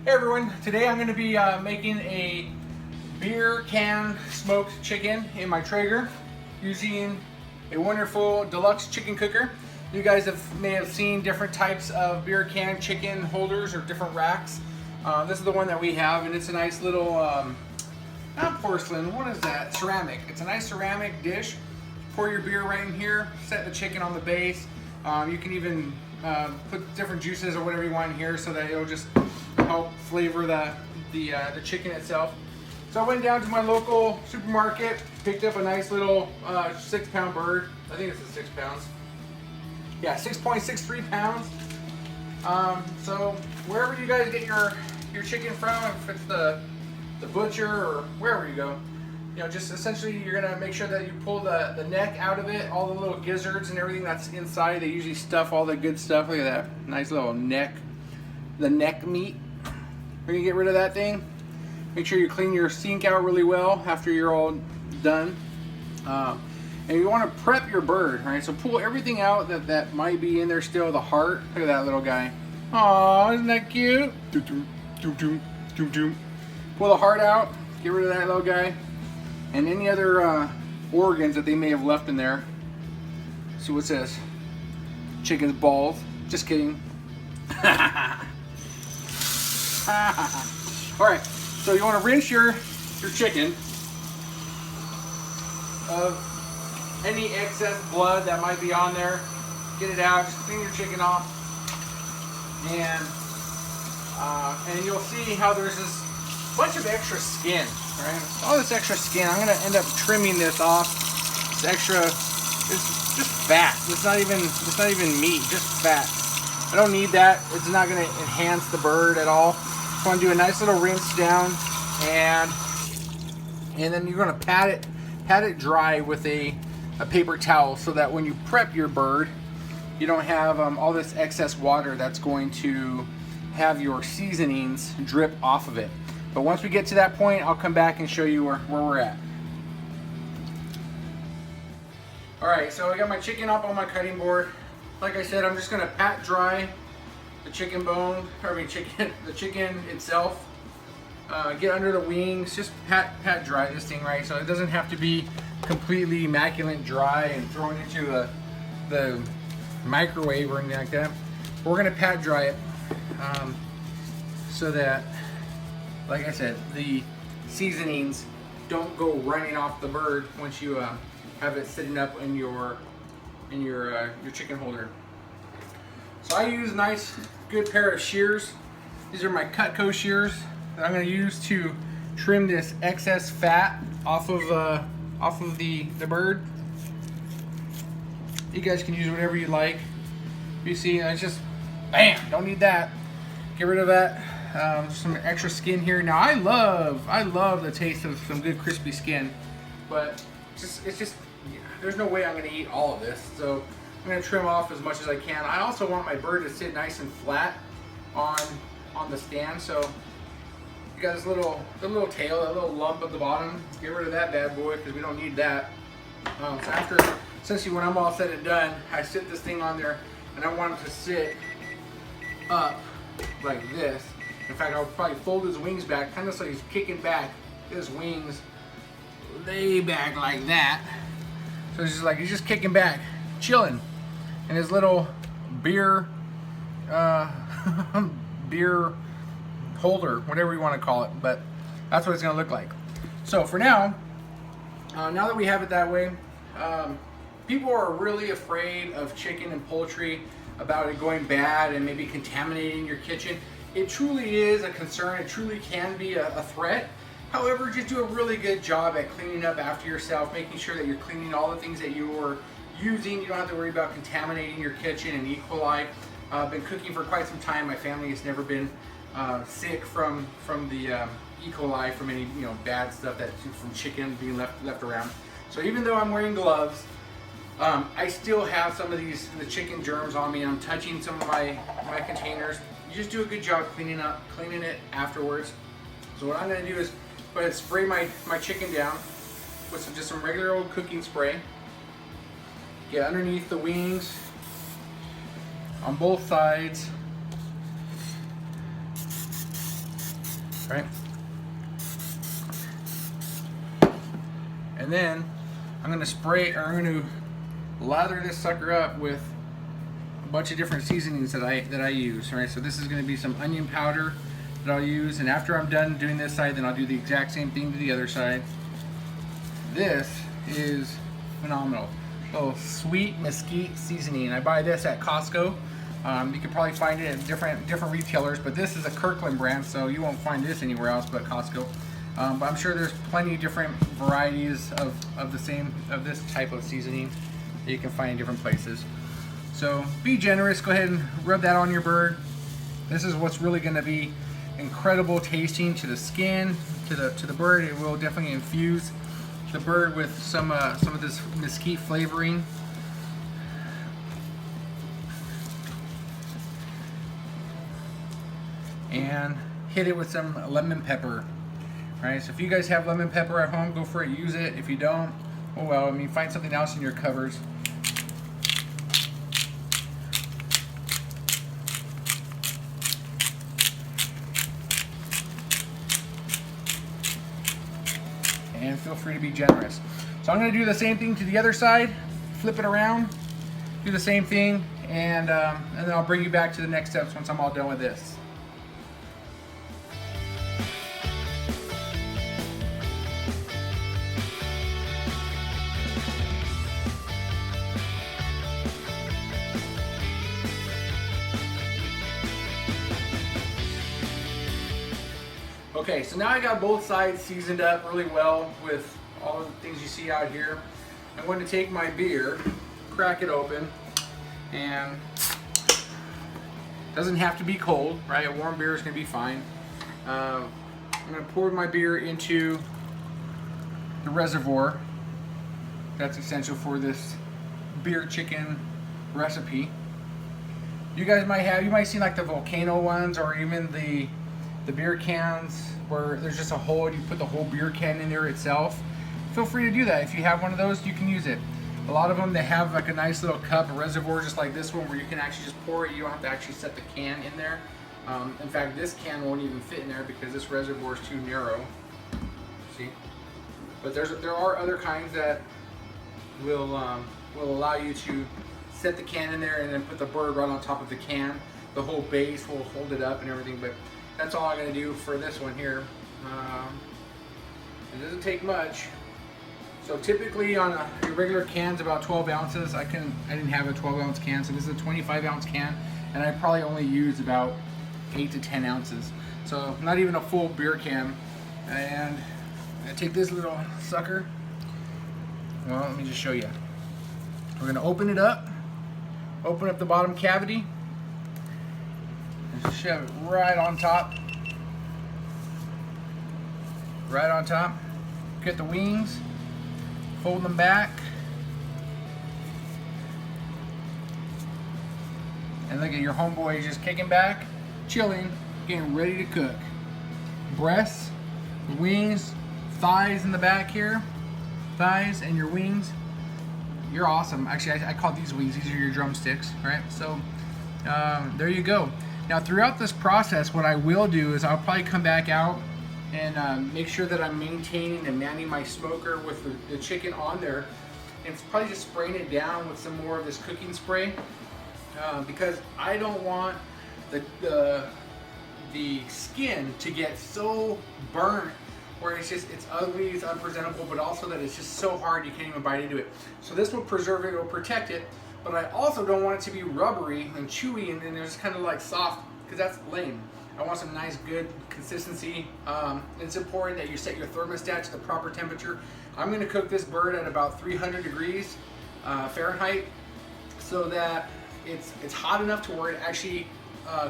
Hey everyone, today I'm going to be making a beer can smoked chicken in my Traeger using a wonderful deluxe chicken cooker. You guys may have seen different types of beer can chicken holders or different racks. This is the one that we have, and it's a nice little, not porcelain, what is that? Ceramic. It's a nice ceramic dish. Pour your beer right in here, set the chicken on the base. You can even put different juices or whatever you want in here so that it'll just help flavor the chicken itself. So I went down to my local supermarket, picked up a nice little 6-pound bird. I think it's 6 pounds. Yeah, 6.63 pounds. So wherever you guys get your chicken from, if it's the butcher or wherever you go, you know, just essentially you're gonna make sure that you pull the neck out of it, all the little gizzards and everything that's inside. They usually stuff all the good stuff. Look at that, nice little neck, the neck meat. We're gonna get rid of that thing. Make sure you clean your sink out really well after you're all done. And you want to prep your bird, right? So pull everything out that might be in there still. The heart, look at that little guy. Aw, isn't that cute? Pull the heart out, get rid of that little guy. And any other organs that they may have left in there. See what's this? Chicken's balls. Just kidding. Alright, so you want to rinse your chicken of any excess blood that might be on there. Get it out, just clean your chicken off. And you'll see how there's this bunch of extra skin, right? All this extra skin, I'm going to end up trimming this off. It's extra, it's just fat. It's not even meat, just fat. I don't need that. It's not going to enhance the bird at all. Just want to do a nice little rinse down, and then you're going to pat it dry with a paper towel so that when you prep your bird, you don't have all this excess water that's going to have your seasonings drip off of it. But once we get to that point, I'll come back and show you where we're at. Alright, so I got my chicken up on my cutting board. Like I said, I'm just going to pat dry the chicken bone, the chicken itself. Get under the wings, just pat dry this thing, right? So it doesn't have to be completely immaculate dry and thrown into the microwave or anything like that. We're going to pat dry it so that, like I said, the seasonings don't go running off the bird once you have it sitting up in your chicken holder. So I use a nice good pair of shears. These are my Cutco shears that I'm going to use to trim this excess fat off of the bird. You guys can use whatever you like. You see, it's just bam, don't need that. Get rid of that. Some extra skin here. Now I love the taste of some good crispy skin, but it's just there's no way I'm going to eat all of this. So I'm going to trim off as much as I can. I also want my bird to sit nice and flat on the stand. So you got the little tail, that little lump at the bottom. Get rid of that bad boy because we don't need that. So essentially when I'm all said and done, I sit this thing on there, and I want it to sit up like this. In fact, I'll probably fold his wings back, kind of so he's kicking back. His wings lay back like that. So it's just like he's just kicking back, chilling, and his little beer holder, whatever you want to call it. But that's what it's going to look like. So for now that we have it that way, people are really afraid of chicken and poultry, about it going bad and maybe contaminating your kitchen. It truly is a concern. It truly can be a threat. However, just do a really good job at cleaning up after yourself, making sure that you're cleaning all the things that you're using. You don't have to worry about contaminating your kitchen and E. coli. I've been cooking for quite some time. My family has never been sick from the E. coli, from any bad stuff from chicken being left around. So even though I'm wearing gloves, I still have some of the chicken germs on me. I'm touching some of my containers. You just do a good job cleaning it afterwards. So what I'm going to do is go ahead and spray my chicken down with just some regular old cooking spray. Get underneath the wings on both sides. right? And then I'm gonna spray, or I'm gonna lather this sucker up with a bunch of different seasonings that I use, right? So this is gonna be some onion powder that I'll use, and after I'm done doing this side, then I'll do the exact same thing to the other side. This is phenomenal. Oh, sweet mesquite seasoning. I buy this at Costco. You can probably find it at different retailers, but this is a Kirkland brand, so you won't find this anywhere else but Costco. But I'm sure there's plenty of different varieties of this type of seasoning that you can find in different places. So be generous. Go ahead and rub that on your bird. This is what's really going to be incredible tasting to the skin, to the bird. It will definitely infuse the bird with some of this mesquite flavoring. And hit it with some lemon pepper. Right, so if you guys have lemon pepper at home, go for it, use it. If you don't, oh well, I mean, find something else in your cupboards. And feel free to be generous. So I'm going to do the same thing to the other side, flip it around, do the same thing, and then I'll bring you back to the next steps once I'm all done with this. Okay, so now I got both sides seasoned up really well with all of the things you see out here. I'm going to take my beer, crack it open, and it doesn't have to be cold, right? A warm beer is going to be fine. I'm going to pour my beer into the reservoir that's essential for this beer chicken recipe. You might see like the volcano ones, or even the beer cans where there's just a hole and you put the whole beer can in there itself. Feel free to do that. If you have one of those, you can use it. A lot of them, they have like a nice little cup, a reservoir just like this one, where you can actually just pour it. You don't have to actually set the can in there. In fact, this can won't even fit in there because this reservoir is too narrow. See? But there are other kinds that will allow you to set the can in there and then put the bird right on top of the can. The whole base will hold it up and everything, but that's all I'm going to do for this one here. It doesn't take much. So typically on a regular can's about 12 ounces. I didn't have a 12 ounce can, so this is a 25 ounce can, and I probably only use about 8 to 10 ounces. So not even a full beer can. And I take this little sucker. Well, let me just show you. We're going to open it up. Open up the bottom cavity. And shove it right on top. Right on top. Get the wings. Fold them back. And look at your homeboy just kicking back, chilling, getting ready to cook. Breasts, wings, thighs in the back here. Thighs and your wings. You're awesome. Actually, I call these wings. These are your drumsticks, right? So there you go. Now throughout this process, what I will do is I'll probably come back out and make sure that I'm maintaining and manning my smoker with the chicken on there. And it's probably just spraying it down with some more of this cooking spray because I don't want the skin to get so burnt where it's ugly, it's unpresentable, but also that it's just so hard you can't even bite into it. So this will preserve it, it will protect it, but I also don't want it to be rubbery and chewy and then there's kind of like soft, because that's lame. I want some nice, good consistency. It's important that you set your thermostat to the proper temperature. I'm gonna cook this bird at about 300 degrees Fahrenheit so that it's hot enough to where it actually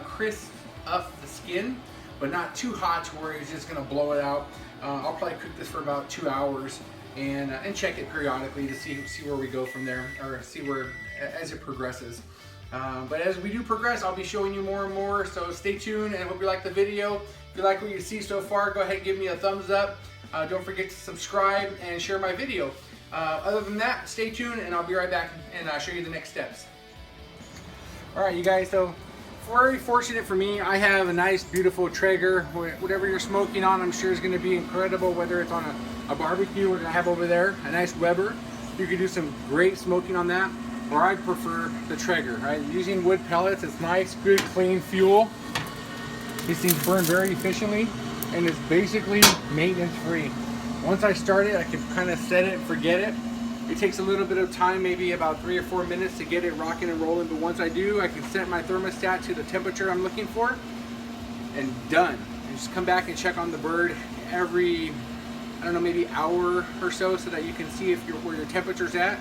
crisps up the skin, but not too hot to where it's just gonna blow it out. I'll probably cook this for about 2 hours and check it periodically to see where we go from there, or see where as it progresses. But as we do progress, I'll be showing you more and more, so stay tuned and I hope you like the video. If you like what you see so far, go ahead and give me a thumbs up. Don't forget to subscribe and share my video. Other than that, stay tuned and I'll be right back and show you the next steps. Alright you guys, so very fortunate for me, I have a nice, beautiful Traeger. Whatever you're smoking on, I'm sure is going to be incredible, whether it's on a barbecue, or I have over there a nice Weber. You can do some great smoking on that, or I prefer the Traeger, right? Using wood pellets, it's nice, good, clean fuel. These things burn very efficiently, and it's basically maintenance free. Once I start it, I can kind of set it and forget it. It takes a little bit of time, maybe about 3 or 4 minutes to get it rocking and rolling, but once I do, I can set my thermostat to the temperature I'm looking for, and done. And just come back and check on the bird every, I don't know, maybe hour or so that you can see if where your temperature's at.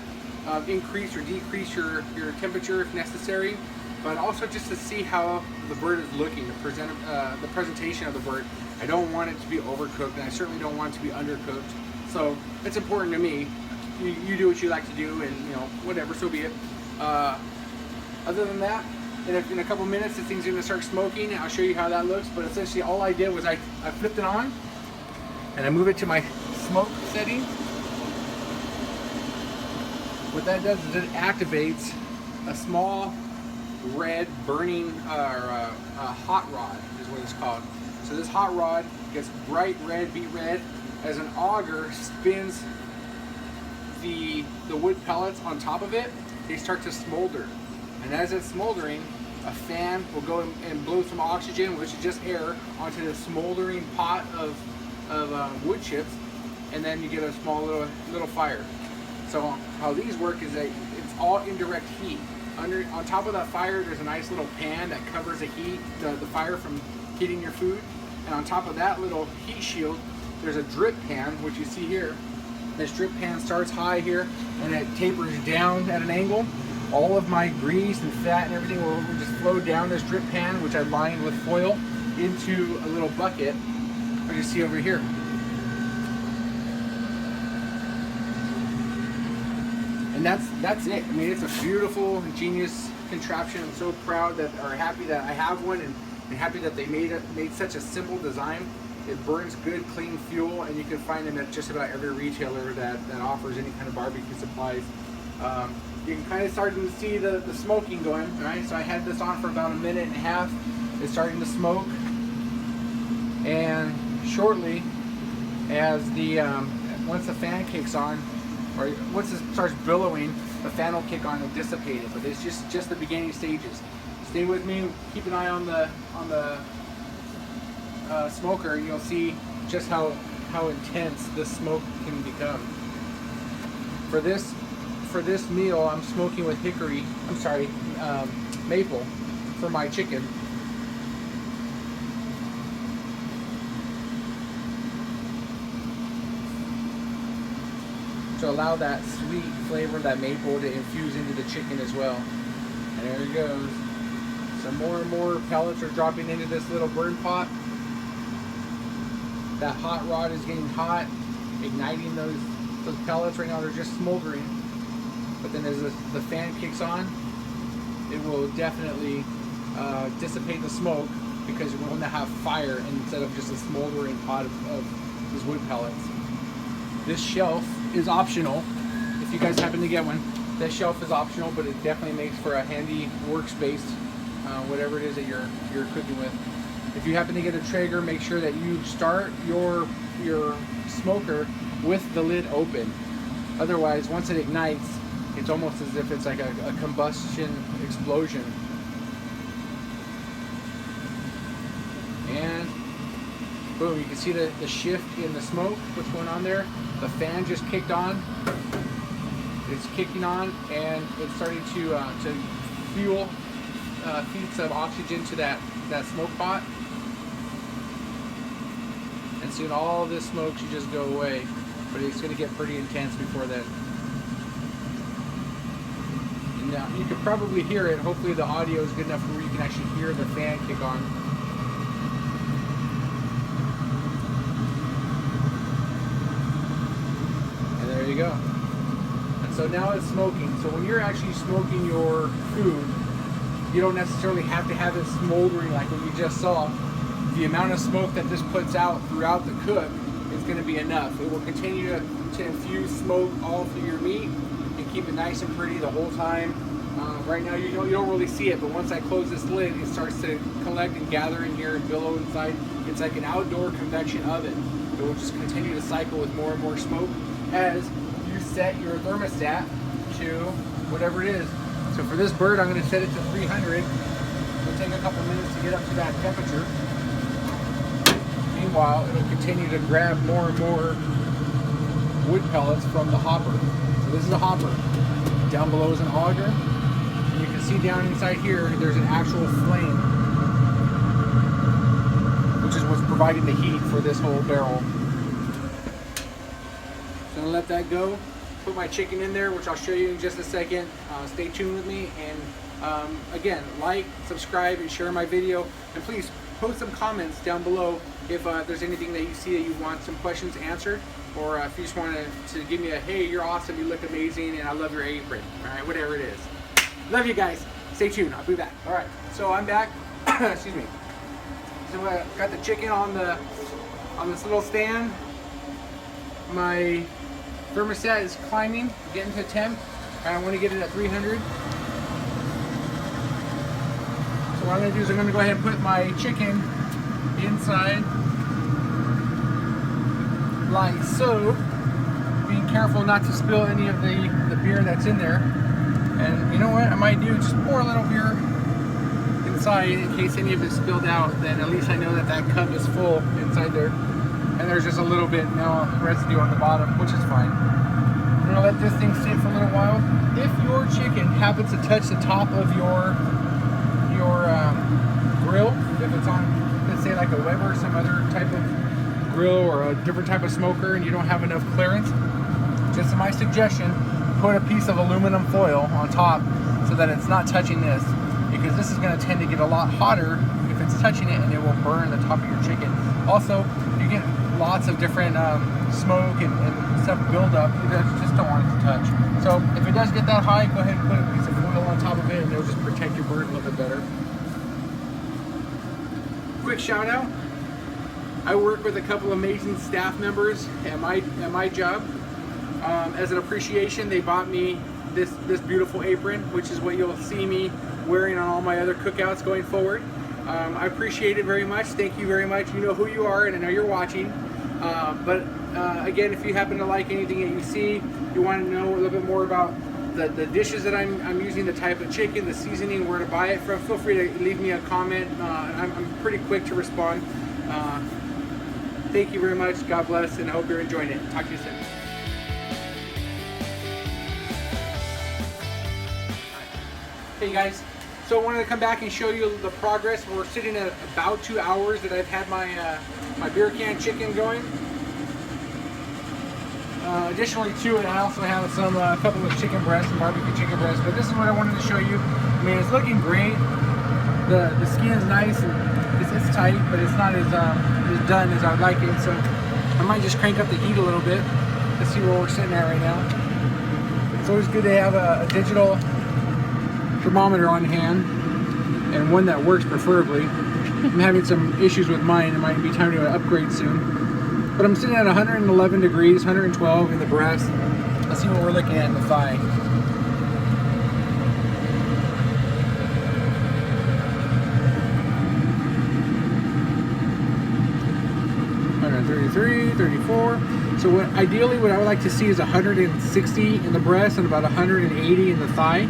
Increase or decrease your temperature if necessary, but also just to see how the bird is looking, the presentation of the bird. I don't want it to be overcooked, and I certainly don't want it to be undercooked. So it's important to me. You do what you like to do, and you know, whatever, so be it. Other than that, in a couple minutes, this thing's gonna start smoking. I'll show you how that looks, but essentially all I did was I flipped it on, and I move it to my smoke setting. What that does is it activates a small red burning hot rod is what it's called. So this hot rod gets bright red, beet red, as an auger spins the wood pellets on top of it. They start to smolder, and as it's smoldering, a fan will go and blow some oxygen, which is just air, onto the smoldering pot of wood chips, and then you get a small little fire. So how these work is that it's all indirect heat. On top of that fire, there's a nice little pan that covers the heat, the fire from heating your food. And on top of that little heat shield, there's a drip pan, which you see here. This drip pan starts high here, and it tapers down at an angle. All of my grease and fat and everything will just flow down this drip pan, which I lined with foil, into a little bucket, as you see over here. And that's it. I mean, it's a beautiful, ingenious contraption. I'm so proud happy that I have one, and happy that they made such a simple design. It burns good, clean fuel, and you can find them at just about every retailer that offers any kind of barbecue supplies. You can kind of start to see the smoking going, right? So I had this on for about 1.5 minutes. It's starting to smoke, and shortly, as once the fan kicks on, or once it starts billowing, the fan will kick on and dissipate it. But it's just the beginning stages. Stay with me. Keep an eye on the smoker, and you'll see just how intense the smoke can become. For this meal, I'm smoking with maple for my chicken. To allow that sweet flavor, that maple, to infuse into the chicken as well. And there it goes. Some more and more pellets are dropping into this little burn pot. That hot rod is getting hot, igniting those pellets. Right now they're just smoldering. But then as the fan kicks on, it will definitely dissipate the smoke, because we're going to have fire instead of just a smoldering pot of these wood pellets. This shelf is optional. If you guys happen to get one, this shelf is optional, but it definitely makes for a handy workspace, whatever it is that you're cooking with. If you happen to get a Traeger, make sure that you start your smoker with the lid open. Otherwise, once it ignites, it's almost as if it's like a combustion explosion. And boom, you can see the shift in the smoke, what's going on there. The fan just kicked on. It's kicking on, and it's starting to feed some oxygen to that smoke pot. And soon all this smoke should just go away, but it's going to get pretty intense before then. And now you can probably hear it. Hopefully the audio is good enough where you can actually hear the fan kick on. And there you go. And so now it's smoking. So when you're actually smoking your food, you don't necessarily have to have it smoldering like what you just saw. The amount of smoke that this puts out throughout the cook is going to be enough. It will continue to infuse smoke all through your meat and keep it nice and pretty the whole time. Right now you don't really see it, but once I close this lid, it starts to collect and gather in here and billow inside. It's like an outdoor convection oven. It will just continue to cycle with more and more smoke as you set your thermostat to whatever it is. So for this bird, I'm going to set it to 300. It'll take a couple minutes to get up to that temperature. Meanwhile, it'll continue to grab more and more wood pellets from the hopper. So this is a hopper. Down below is an auger. And you can see down inside here, there's an actual flame, which is what's providing the heat for this whole barrel. So I'm gonna let that go. Put my chicken in there, which I'll show you in just a second. Stay tuned with me, and again, like, subscribe, and share my video, and please post some comments down below if there's anything that you see that you want some questions answered, or if you just want to give me a, hey, you're awesome, you look amazing, and I love your apron. All right, whatever it is. Love you guys. Stay tuned. I'll be back. All right, so I'm back. Excuse me. So I got the chicken on this little stand. My thermostat is climbing, getting to temp. I want to get it at 300. So what I'm going to do is I'm going to go ahead and put my chicken inside like so, being careful not to spill any of the beer that's in there. And you know what I might do, just pour a little beer inside in case any of it spilled out. Then at least I know that that cup is full inside there, and there's just a little bit now residue on the bottom, which is fine. I'm gonna let this thing sit for a little while. If your chicken happens to touch the top of your grill, if it's on, let's say like a Weber or some other type of grill or a different type of smoker, and you don't have enough clearance, just my suggestion, put a piece of aluminum foil on top so that it's not touching this, because this is going to tend to get a lot hotter if it's touching it, and it will burn the top of your chicken. Also, you get lots of different smoke and stuff build up. You just don't want it to touch. So if it does get that high, go ahead and put a piece of foil on top of it, and it'll just protect your bird a little bit better. Quick shout out. I work with a couple amazing staff members at my job. As an appreciation, they bought me this beautiful apron, which is what you'll see me wearing on all my other cookouts going forward. I appreciate it very much. Thank you very much. You know who you are, and I know you're watching. But again, if you happen to like anything that you see, you want to know a little bit more about the dishes that I'm using, the type of chicken, the seasoning, where to buy it from, feel free to leave me a comment. I'm pretty quick to respond. Thank you very much. God bless, and I hope you're enjoying it. Talk to you soon. Hey guys, so I wanted to come back and show you the progress. We're sitting at about 2 hours that I've had my beer can chicken going. Additionally to it, I also have a couple of chicken breasts, some barbecue chicken breasts. But this is what I wanted to show you. I mean, it's looking great. The skin is nice and it's tight, but it's not as done as I'd like it. So I might just crank up the heat a little bit. Let's see where we're sitting at right now. It's always good to have a digital thermometer on hand, and one that works preferably. I'm having some issues with mine. It might be time to upgrade soon. But I'm sitting at 111 degrees, 112 in the breast. Let's see what we're looking at in the thigh. $133, $34. So ideally what I would like to see is 160 in the breast and about 180 in the thigh.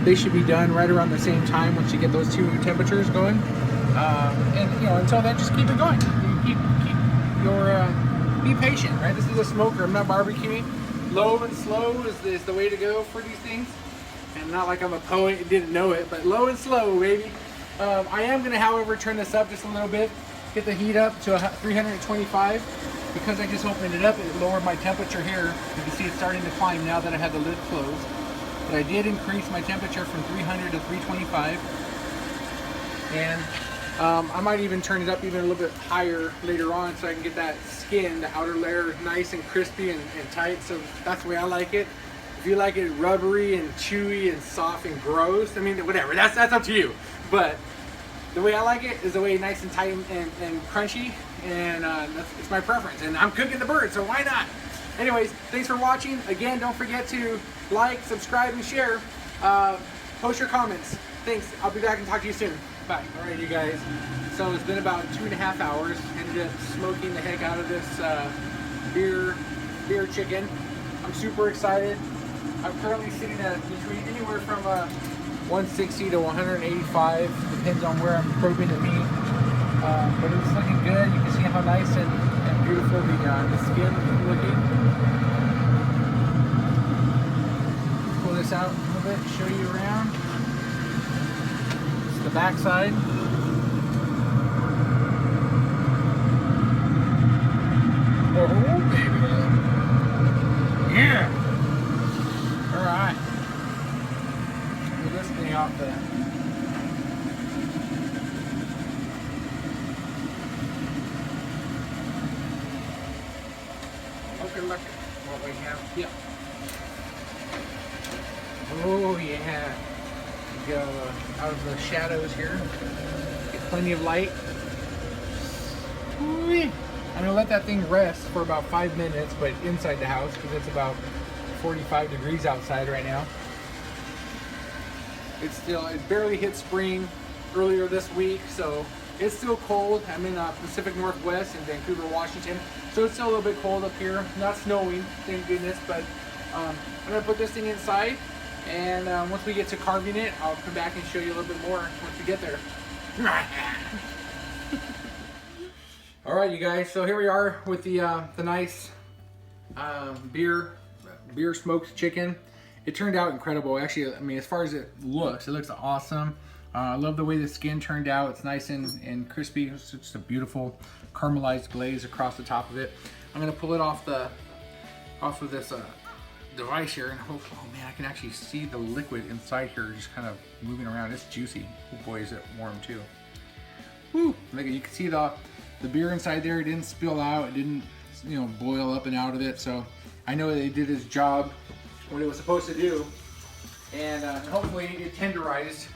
They should be done right around the same time once you get those two temperatures going. And you know, until then, just keep it going. You keep your be patient, right? This is a smoker. I'm not barbecuing. Low and slow is the way to go for these things. And not like I'm a poet and didn't know it, but low and slow, baby. I am going to, however, turn this up just a little bit. Get the heat up to 325. Because I just opened it up, it lowered my temperature here. You can see it's starting to climb now that I have the lid closed. But I did increase my temperature from 300 to 325. And I might even turn it up even a little bit higher later on so I can get that skin, the outer layer, nice and crispy and tight. So that's the way I like it. If you like it rubbery and chewy and soft and gross, I mean, whatever, that's up to you. But the way I like it is the way nice and tight and crunchy, and it's my preference. And I'm cooking the bird, so why not? Anyways, thanks for watching. Again, don't forget to like, subscribe, and share. Post your comments. Thanks. I'll be back and talk to you soon. Bye. All right, you guys. So it's been about 2.5 hours. Ended up smoking the heck out of this beer chicken. I'm super excited. I'm currently sitting at between anywhere from 160 to 185, depends on where I'm probing the meat. But it's looking good. You can see how nice and beautiful the skin is looking. Pull this out a little bit, show you around. It's the back side. Oh, baby. Yeah. All right. Pull this thing off the. Look at what we have. Yeah. Oh yeah. Go out of the shadows here. Get plenty of light. Whee. I'm gonna let that thing rest for about 5 minutes, but inside the house because it's about 45 degrees outside right now. It barely hit spring earlier this week, so it's still cold. I'm in Pacific Northwest in Vancouver, Washington, so it's still a little bit cold up here. Not snowing, thank goodness, but I'm gonna put this thing inside, and once we get to carving it, I'll come back and show you a little bit more once we get there. All right, you guys, so here we are with the nice beer smoked chicken. It turned out incredible. Actually, I mean, as far as it looks awesome. I love the way the skin turned out. It's nice and crispy. It's just a beautiful caramelized glaze across the top of it. I'm gonna pull it off of this device here, and hopefully, oh man, I can actually see the liquid inside here just kind of moving around. It's juicy. Oh boy, is it warm too. Woo! Look, you can see the beer inside there. It didn't spill out. It didn't, you know, boil up and out of it. So I know they did its job, what it was supposed to do, and hopefully it tenderized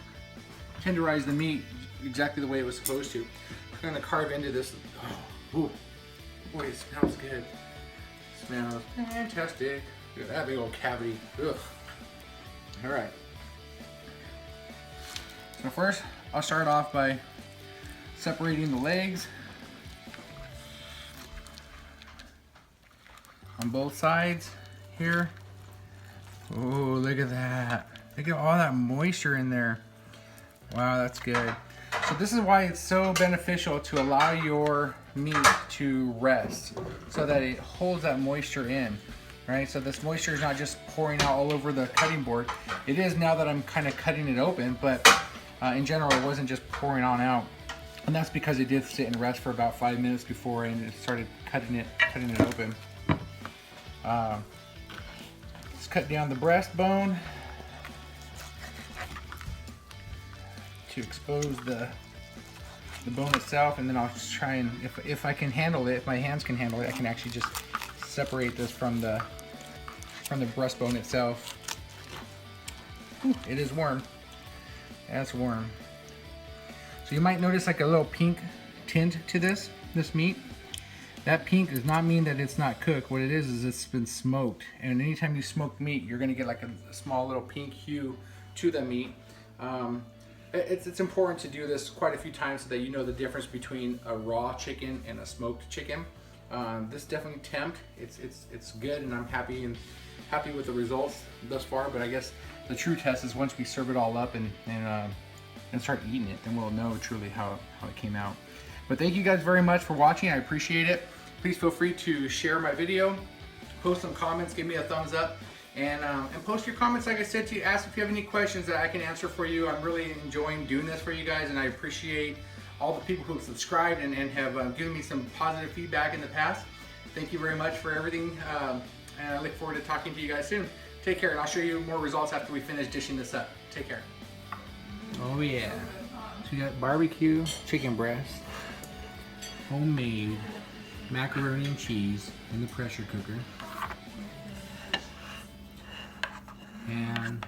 the meat exactly the way it was supposed to. I'm gonna carve into this. Oh, ooh, boy, it smells good. It smells fantastic. Look at that big old cavity. Ugh. All right. So first, I'll start off by separating the legs on both sides here. Oh, look at that. Look at all that moisture in there. Wow, that's good. So this is why it's so beneficial to allow your meat to rest so that it holds that moisture in, right? So this moisture is not just pouring out all over the cutting board. It is now that I'm kind of cutting it open, but in general, it wasn't just pouring on out. And that's because it did sit and rest for about 5 minutes before I started cutting it open. Let's cut down the breastbone to expose the bone itself, and then I'll just try and, if I can handle it, if my hands can handle it, I can actually just separate this from the breastbone itself. Whew, it is warm. That's warm. So you might notice like a little pink tint to this meat. That pink does not mean that it's not cooked. What it is it's been smoked. And anytime you smoke meat, you're gonna get like a small little pink hue to the meat. It's important to do this quite a few times so that you know the difference between a raw chicken and a smoked chicken. This definitely temped. It's good, and I'm happy with the results thus far. But I guess the true test is once we serve it all up and start eating it, then we'll know truly how it came out. But thank you guys very much for watching. I appreciate it. Please feel free to share my video, post some comments, give me a thumbs up, and post your comments, like I said, to ask if you have any questions that I can answer for you. I'm really enjoying doing this for you guys, and I appreciate all the people who have subscribed and have given me some positive feedback in the past. Thank you very much for everything, and I look forward to talking to you guys soon. Take care, and I'll show you more results after we finish dishing this up. Take care. Oh yeah. So we got barbecue chicken breast, homemade macaroni and cheese in the pressure cooker, and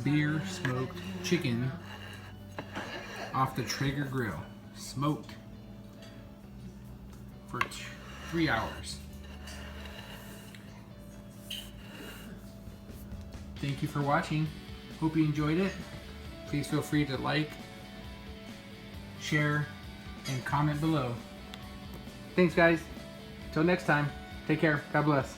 beer smoked chicken off the Traeger grill, smoked for 3 hours. Thank you for watching. Hope you enjoyed it. Please feel free to like, share, and comment below. Thanks guys. Till next time, take care. God bless.